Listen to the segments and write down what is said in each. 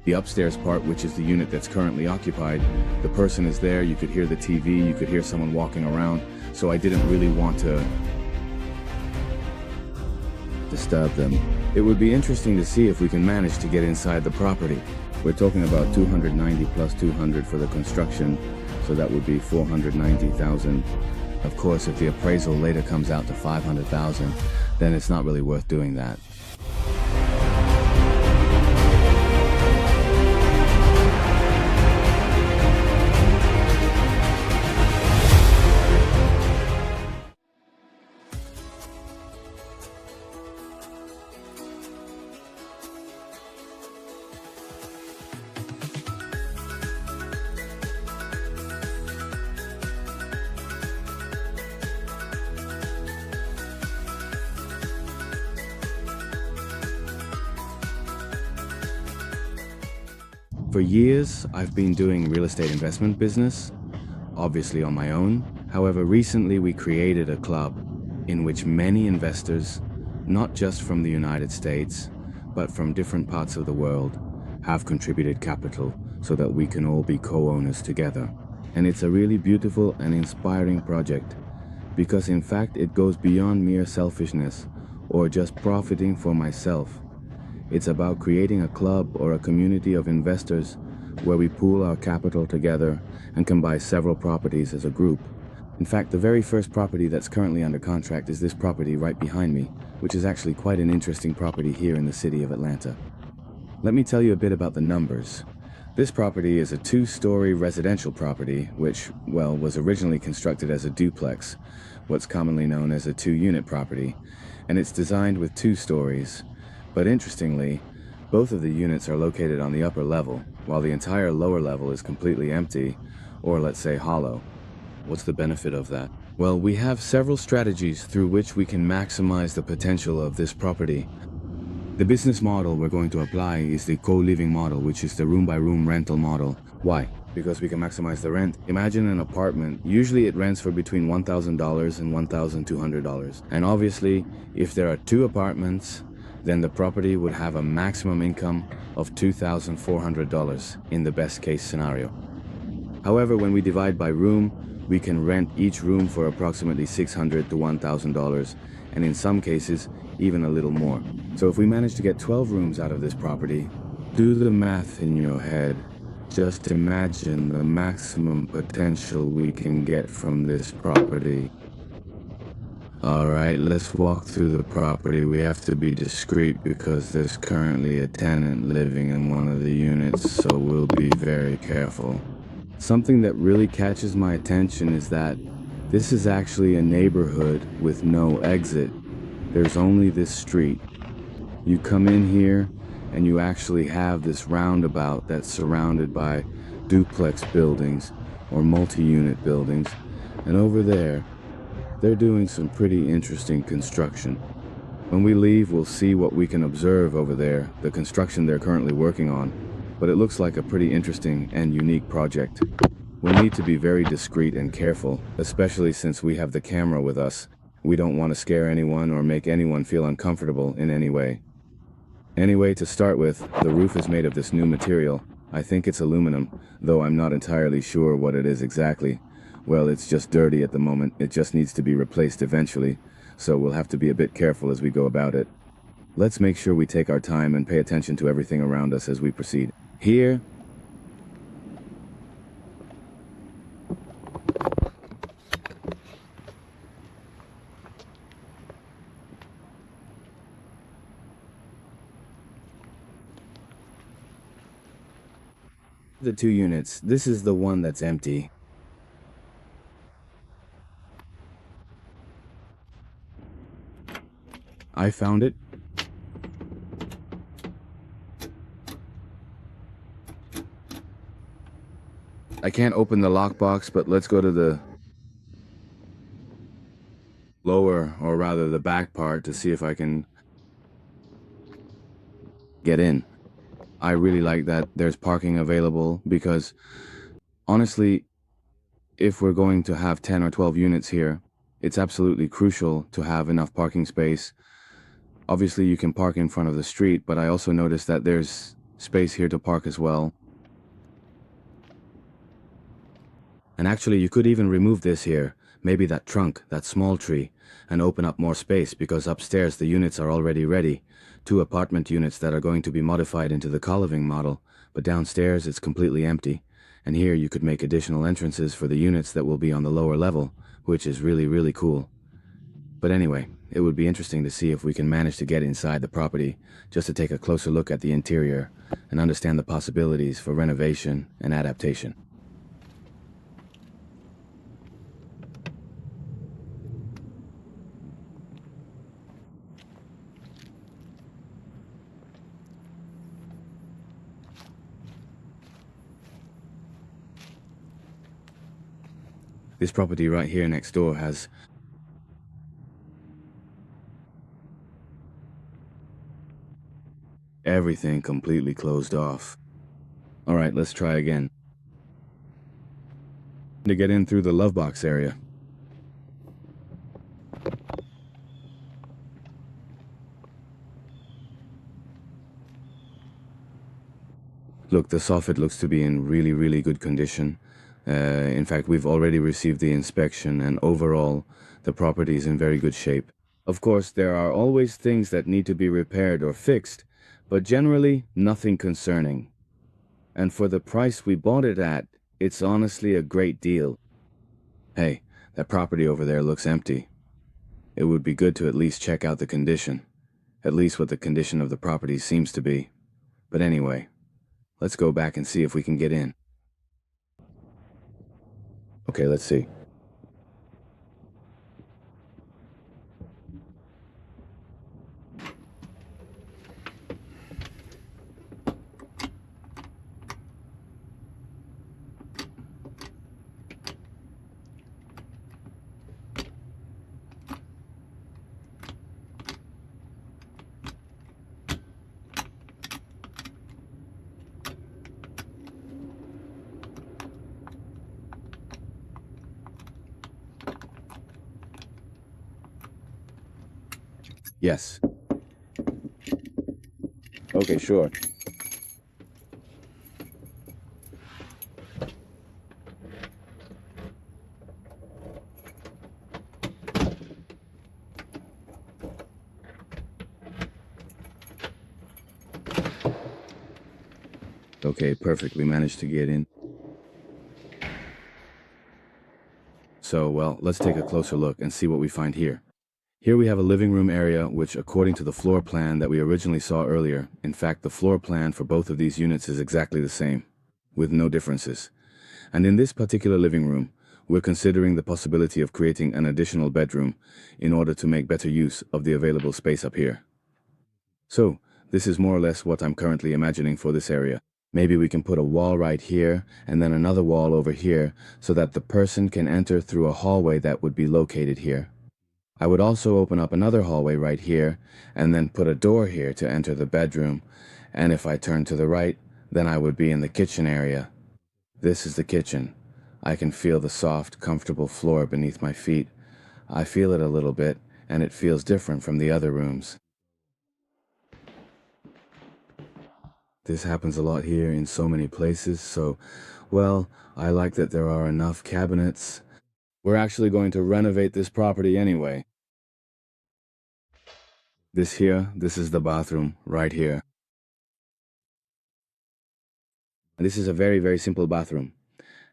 The upstairs part, which is the unit that's currently occupied, the person is there, you could hear the TV, you could hear someone walking around, so I didn't really want to disturb them. It would be interesting to see if we can manage to get inside the property. We're talking about 290 plus 200 for the construction, so that would be 490,000. Of course, if the appraisal later comes out to 500,000, then it's not really worth doing that. For years, I've been doing real estate investment business, obviously on my own. However, recently we created a club in which many investors, not just from the United States, but from different parts of the world, have contributed capital so that we can all be co-owners together. And it's a really beautiful and inspiring project because in fact it goes beyond mere selfishness or just profiting for myself. It's about creating a club or a community of investors where we pool our capital together and can buy several properties as a group. In fact, the very first property that's currently under contract is this property right behind me, which is actually quite an interesting property here in the city of Atlanta. Let me tell you a bit about the numbers. This property is a two-story residential property, which, well, was originally constructed as a duplex, what's commonly known as a two-unit property, and it's designed with 2 stories. But interestingly, both of the units are located on the upper level, while the entire lower level is completely empty, or let's say hollow. What's the benefit of that? Well, we have several strategies through which we can maximize the potential of this property. The business model we're going to apply is the co-living model, which is the room-by-room rental model. Why? Because we can maximize the rent. Imagine an apartment. Usually it rents for between $1,000 and $1,200. And obviously, if there are 2 apartments, then the property would have a maximum income of $2,400 in the best case scenario. However, when we divide by room, we can rent each room for approximately $600 to $1,000, and in some cases, even a little more. So if we manage to get 12 rooms out of this property, do the math in your head. Just imagine the maximum potential we can get from this property. Alright, let's walk through the property. We have to be discreet because there's currently a tenant living in one of the units, so we'll be very careful. Something that really catches my attention is that this is actually a neighborhood with no exit. There's only this street. You come in here and you actually have this roundabout that's surrounded by duplex buildings or multi-unit buildings, and over there, they're doing some pretty interesting construction. When we leave, we'll see what we can observe over there, the construction they're currently working on, but it looks like a pretty interesting and unique project. We'll need to be very discreet and careful, especially since we have the camera with us. We don't want to scare anyone or make anyone feel uncomfortable in any way. Anyway, to start with, the roof is made of this new material. I think it's aluminum, though I'm not entirely sure what it is exactly. Well, it's just dirty at the moment. It just needs to be replaced eventually, so we'll have to be a bit careful as we go about it. Let's make sure we take our time and pay attention to everything around us as we proceed. Here, the 2 units. This is the one that's empty. I found it. I can't open the lockbox, but let's go to the lower, or rather the back part, to see if I can get in. I really like that there's parking available because, honestly, if we're going to have 10 or 12 units here, it's absolutely crucial to have enough parking space. Obviously, you can park in front of the street, but I also noticed that there's space here to park as well. And actually, you could even remove this here, maybe that trunk, that small tree, and open up more space because upstairs the units are already ready. 2 apartment units that are going to be modified into the CoLiving model, but downstairs it's completely empty. And here you could make additional entrances for the units that will be on the lower level, which is really, really cool. But anyway, it would be interesting to see if we can manage to get inside the property, just to take a closer look at the interior and understand the possibilities for renovation and adaptation. This property right here next door has everything completely closed off. All right, let's try again. To get in through the love box area. Look, the soffit looks to be in really, really good condition. In fact, we've already received the inspection, and overall, the property is in very good shape. Of course, there are always things that need to be repaired or fixed, but generally, nothing concerning. And for the price we bought it at, it's honestly a great deal. Hey, that property over there looks empty. It would be good to at least check out the condition. At least what the condition of the property seems to be. But anyway, let's go back and see if we can get in. Okay, let's see. Yes. Okay, sure. Okay, perfect. We managed to get in. So, well, let's take a closer look and see what we find here. Here we have a living room area, which according to the floor plan that we originally saw earlier, in fact, the floor plan for both of these units is exactly the same, with no differences. And in this particular living room, we're considering the possibility of creating an additional bedroom in order to make better use of the available space up here. So, this is more or less what I'm currently imagining for this area. Maybe we can put a wall right here and then another wall over here so that the person can enter through a hallway that would be located here. I would also open up another hallway right here and then put a door here to enter the bedroom. And if I turn to the right, then I would be in the kitchen area. This is the kitchen. I can feel the soft, comfortable floor beneath my feet. I feel it a little bit, and it feels different from the other rooms. This happens a lot here in so many places, so, well, I like that there are enough cabinets. We're actually going to renovate this property anyway. This is the bathroom right here. This is a very, very simple bathroom.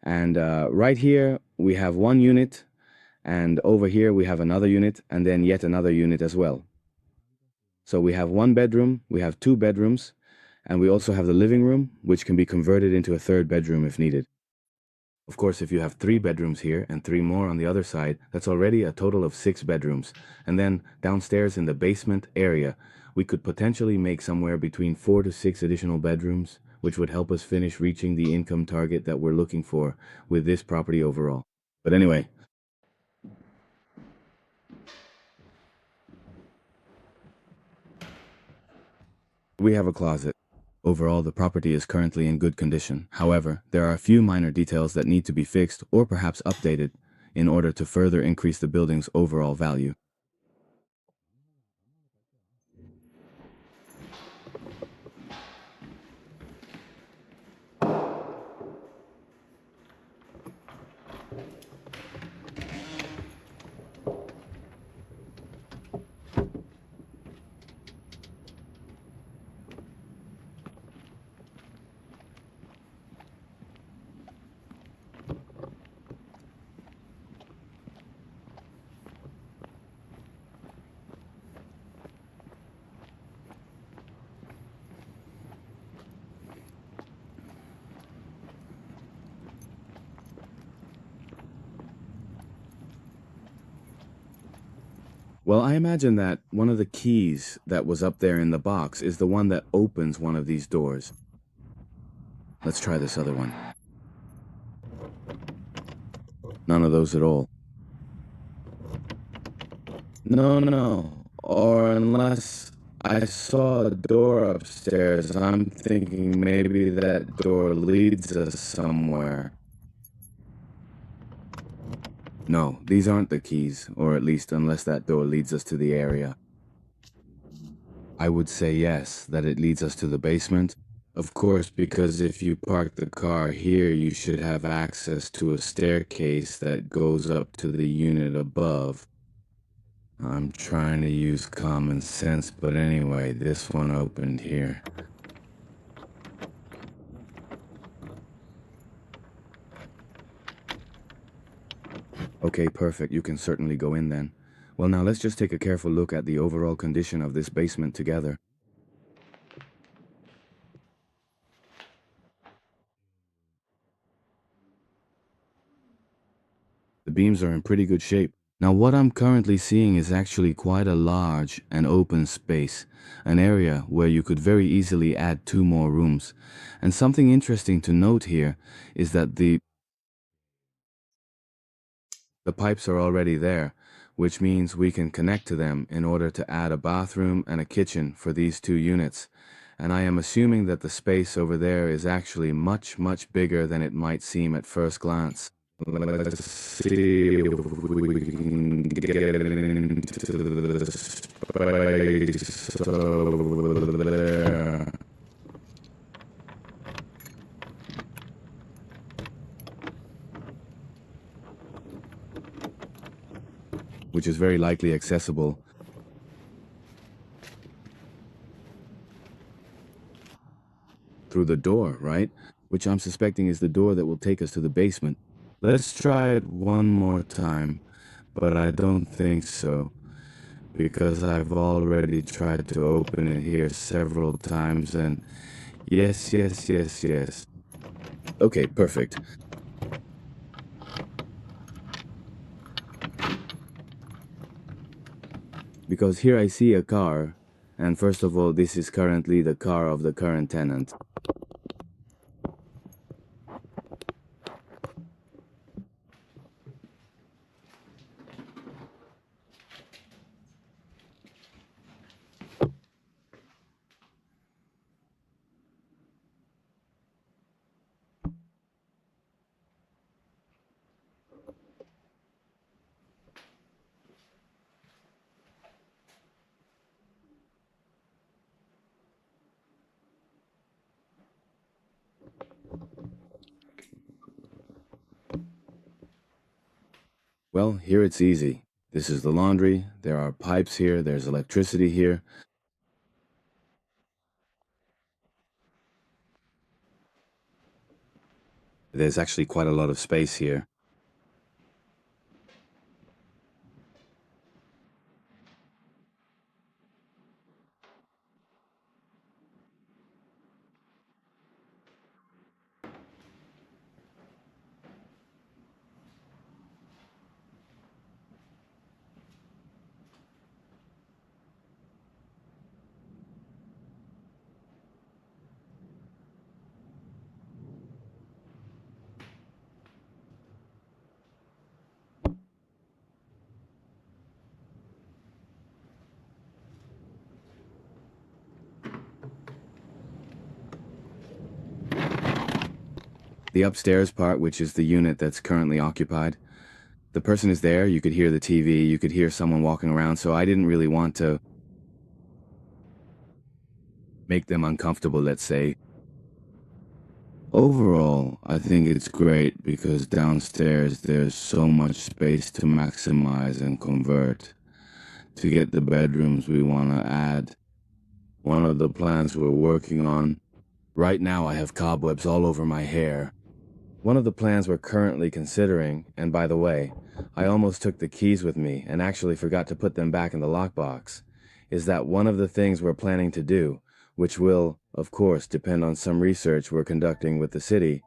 And right here, we have one unit, and over here, we have another unit, and then yet another unit as well. So we have one bedroom, we have 2 bedrooms, and we also have the living room, which can be converted into a 3rd bedroom if needed. Of course, if you have 3 bedrooms here and 3 more on the other side, that's already a total of 6 bedrooms. And then downstairs in the basement area, we could potentially make somewhere between 4 to 6 additional bedrooms, which would help us finish reaching the income target that we're looking for with this property overall. But anyway, we have a closet. Overall, the property is currently in good condition. However, there are a few minor details that need to be fixed or perhaps updated in order to further increase the building's overall value. Well, I imagine that one of the keys that was up there in the box is the one that opens one of these doors. Let's try this other one. None of those at all. No. Or unless I saw a door upstairs, I'm thinking maybe that door leads us somewhere. No, these aren't the keys, or at least unless that door leads us to the area. I would say yes, that it leads us to the basement. Of course, because if you park the car here, you should have access to a staircase that goes up to the unit above. I'm trying to use common sense, but anyway, this one opened here. Okay, perfect. You can certainly go in then. Well, now let's just take a careful look at the overall condition of this basement together. The beams are in pretty good shape. Now, what I'm currently seeing is actually quite a large and open space, an area where you could very easily add 2 more rooms. And something interesting to note here is that the pipes are already there, which means we can connect to them in order to add a bathroom and a kitchen for these 2 units. And I am assuming that the space over there is actually much, much bigger than it might seem at first glance. Let's see if we can get into the space over there. Which is very likely accessible through the door, right? Which I'm suspecting is the door that will take us to the basement. Let's try it one more time, but I don't think so, because I've already tried to open it here several times and yes. Okay, perfect. Because here I see a car, and first of all, this is currently the car of the current tenant. Well, here it's easy. This is the laundry, there are pipes here, there's electricity here. There's actually quite a lot of space here. The upstairs part, which is the unit that's currently occupied, the person is there, you could hear the TV, you could hear someone walking around, so I didn't really want to make them uncomfortable, let's say. Overall, I think it's great because downstairs there's so much space to maximize and convert to get the bedrooms we want to add. One of the plans we're working on. Right now I have cobwebs all over my hair. One of the plans we're currently considering, and by the way, I almost took the keys with me and actually forgot to put them back in the lockbox, is that one of the things we're planning to do, which will, of course, depend on some research we're conducting with the city,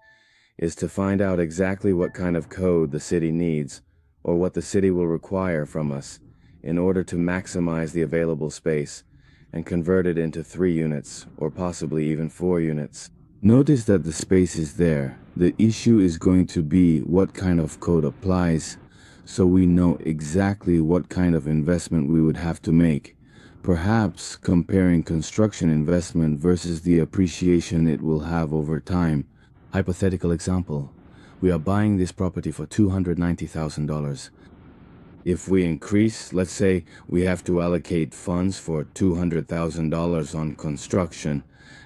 is to find out exactly what kind of code the city needs, or what the city will require from us, in order to maximize the available space and convert it into 3 units or possibly even 4 units. Notice that the space is there. The issue is going to be what kind of code applies, so we know exactly what kind of investment we would have to make. Perhaps comparing construction investment versus the appreciation it will have over time. Hypothetical example. We are buying this property for $290,000. If we increase, let's say we have to allocate funds for $200,000 on construction,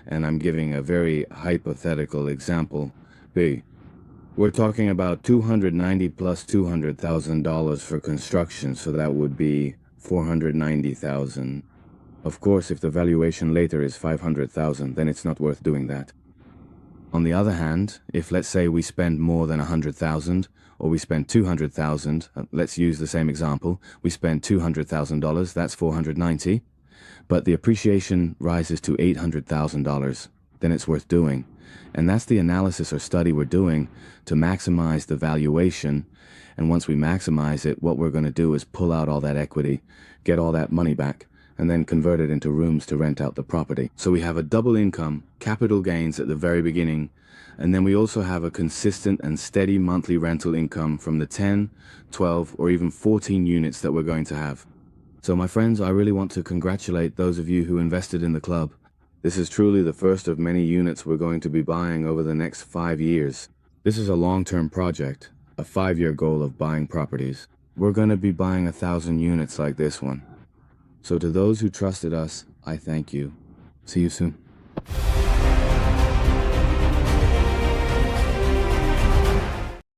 and I'm giving a very hypothetical example. We're talking about $290 plus $200,000 for construction, so that would be $490,000. Of course, if the valuation later is $500,000, then it's not worth doing that. On the other hand, if let's say we spend more than $100,000 or we spend $200,000, let's use the same example, we spend $200,000, that's $490,000, but the appreciation rises to $800,000, then it's worth doing. And that's the analysis or study we're doing to maximize the valuation. And once we maximize it, what we're going to do is pull out all that equity, get all that money back, and then convert it into rooms to rent out the property. So we have a double income, capital gains at the very beginning, and then we also have a consistent and steady monthly rental income from the 10, 12, or even 14 units that we're going to have. So my friends, I really want to congratulate those of you who invested in the club. This is truly the first of many units we're going to be buying over the next 5 years. This is a long-term project, a 5-year goal of buying properties. We're going to be buying 1,000 units like this one. So to those who trusted us, I thank you. See you soon.